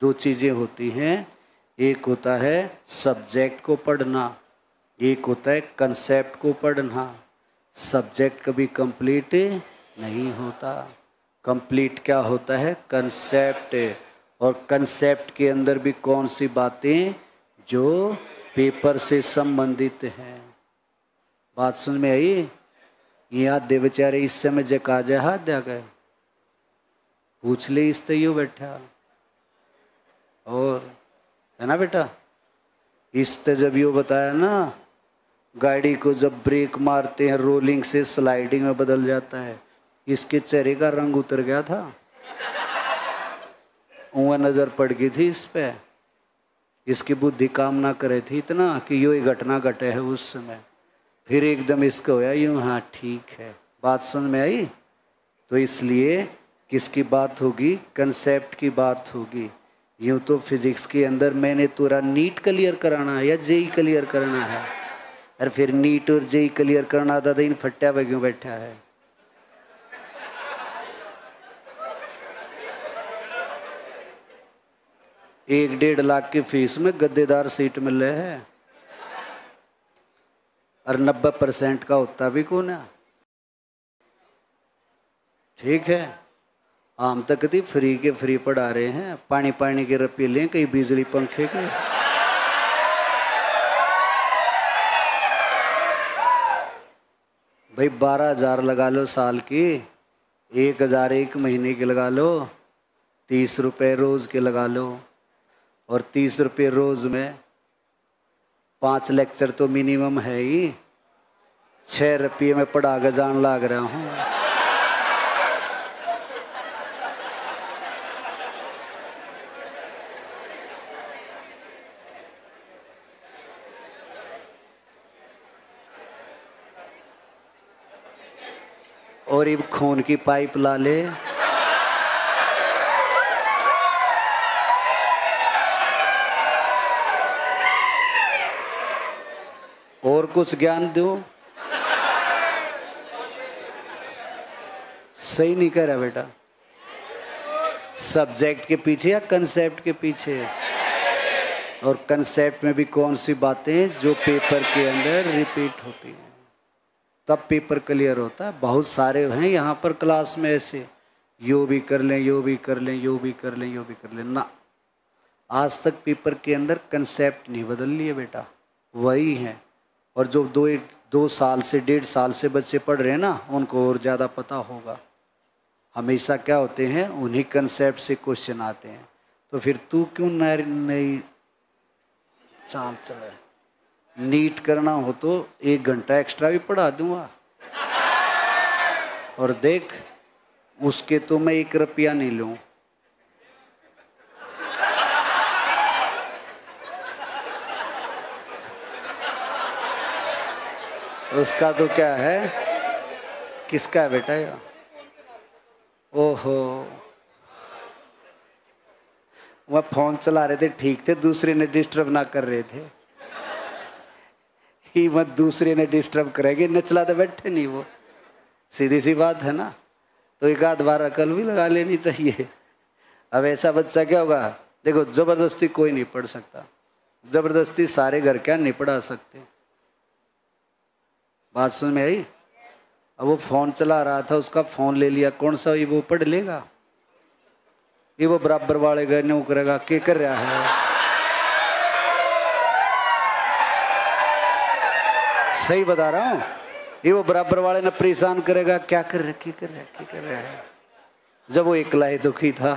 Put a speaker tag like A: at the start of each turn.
A: दो चीजें होती हैं, एक होता है सब्जेक्ट को पढ़ना, एक होता है कंसेप्ट को पढ़ना। सब्जेक्ट कभी कंप्लीट नहीं होता। कंप्लीट क्या होता है? कंसेप्ट। और कंसेप्ट के अंदर भी कौन सी बातें? जो पेपर से संबंधित हैं। बात सुन में आई? ये आधे बेचारे इस समय जका जाए हाथ दे गए, पूछ ले इस तैयो बैठा। और है ना बेटा, इस ते जब यो बताया ना, गाड़ी को जब ब्रेक मारते हैं रोलिंग से स्लाइडिंग में बदल जाता है, इसके चेहरे का रंग उतर गया था। वह नजर पड़ गई थी इस पे, इसकी बुद्धि काम ना करे थी इतना कि यो ही घटना घटे है उस समय। फिर एकदम इसको होया यूं, हाँ ठीक है। बात समझ में आई? तो इसलिए किसकी बात होगी? कंसेप्ट की बात होगी। यूं तो फिजिक्स के अंदर मैंने तुरा नीट क्लियर कराना है या जेई क्लियर करना है, और फिर नीट और जेई क्लियर करना था तो इन फट्टा पे क्यों बैठा है? एक 1.5 लाख की फीस में गद्देदार सीट मिल रहे हैं, और 90% का होता भी कौन है? ठीक है, आम तक थी फ्री के फ्री पढ़ा रहे हैं, पानी पानी के रुपये लें, कहीं बिजली पंखे के। भाई 12,000 लगा लो साल की, 1,000 एक महीने के लगा लो, 30 रुपये रोज के लगा लो, और 30 रुपये रोज में 5 लेक्चर तो मिनिमम है ही। 6 रुपये में पढ़ा के जान लाग रहा हूँ। और ये खून की पाइप ला ले, और कुछ ज्ञान दो। सही नहीं कह रहा बेटा। सब्जेक्ट के पीछे या कंसेप्ट के पीछे? और कंसेप्ट में भी कौन सी बातें जो पेपर के अंदर रिपीट होती हैं, तब पेपर क्लियर होता है। बहुत सारे हैं यहाँ पर क्लास में ऐसे, यो भी कर लें, यो भी कर लें, यो भी कर लें, यो भी कर लें ना। आज तक पेपर के अंदर कंसेप्ट नहीं बदल लिए बेटा, वही है। और जो 2 साल से 1.5 साल से बच्चे पढ़ रहे हैं ना, उनको और ज़्यादा पता होगा। हमेशा क्या होते हैं, उन्हीं कंसेप्ट से क्वेश्चन आते हैं। तो फिर तू क्यों नई चाल चले? नीट करना हो तो 1 घंटा एक्स्ट्रा भी पढ़ा दूंगा, और देख उसके तो मैं 1 रुपया नहीं लूं। उसका तो क्या है, किसका है बेटा ये? ओहो, वह फोन चला रहे थे, ठीक थे, दूसरे ने डिस्टर्ब ना कर रहे थे। ही मत दूसरे ने डिस्टर्ब करेंगे, न चलाते बैठे नहीं वो, सीधी सी बात है ना। तो 1 आध बार अकल भी लगा लेनी चाहिए। अब ऐसा बच्चा क्या होगा, देखो जबरदस्ती कोई नहीं पढ़ सकता, जबरदस्ती सारे घर क्या नहीं पढ़ा सकते। बात सुन में आई? अब वो फोन चला रहा था, उसका फोन ले लिया, कौन सा ये वो पढ़ लेगा? ये वो बराबर वाले गए न्यू करेगा, क्या कर रहा है? सही बता रहा हूँ, ये वो बराबर वाले ने परेशान करेगा, क्या कर रहा है, क्या कर रहा है, क्या कर रहा है। जब वो एकला ही दुखी था,